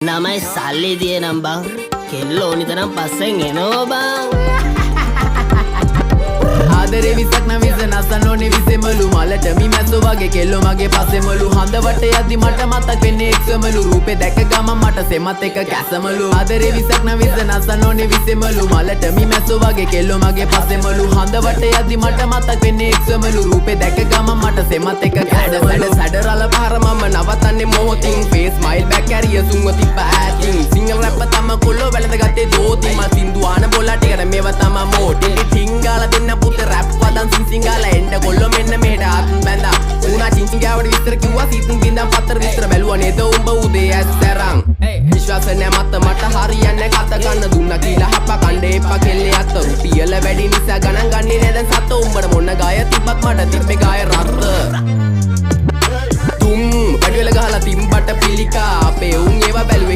නමයි සල්ලි තියෙනම් බං කෙල්ල ඕනි තරම් පස්සෙන් එනවා බං ආදරේ විසක් නම් විස නසන්න ඕනේ විසෙමලු මලට මි මැස්සෝ වගේ කෙල්ලෝ මගේ පස්සෙමලු හඳවට යද්දි මට මතක් වෙන්නේ එක්සමලු රූපේ දැක ගමන් මට සෙමත් එක කැසමලු ආදරේ විසක් නම් විස නසන්න ඕනේ විසෙමලු මලට මි මැස්සෝ වගේ කෙල්ලෝ මගේ පස්සෙමලු හඳවට යද්දි මට මතක් වෙන්නේ එක්සමලු රූපේ දැක ගමන් මට සෙමත් එක කැසමලු සැඩරල පාර මම නවතන්නේ මොහොතින් ෆේස් ස්මයිල් බෑක් කැරිය සුන්ව තිබ්බ ඇතින් සිංගල් රැප් තම කොල්ලෝ වැළඳ ගත්තේ දෝති මා සින්දු ආන බොලා ටිකට මේව තම මෝටි ටිංගාල දෙන්න පුත රැප් වදන් සිංගාල එන්න කොල්ලෝ මෙන්න මෙහෙට ආත් බැඳා උනා චිංචිංගාවට විස්තර කිව්වා සීතුන් බින්දම් පතර විස්තර බැලුවා නේද උඹ උදේ ඇස්තරන් විශ්වාස නැ මට හරියන්නේ කත ගන්න දුන්නා කියලා හප්ප කණ්ඩේ එපා කෙල්ලේ අත රුපියල වැඩි නිසා ගණන් ගන්නේ නේද සත උඹට මොන ගාය තිබ්බත් මට තිබ්බේ ගාය රත්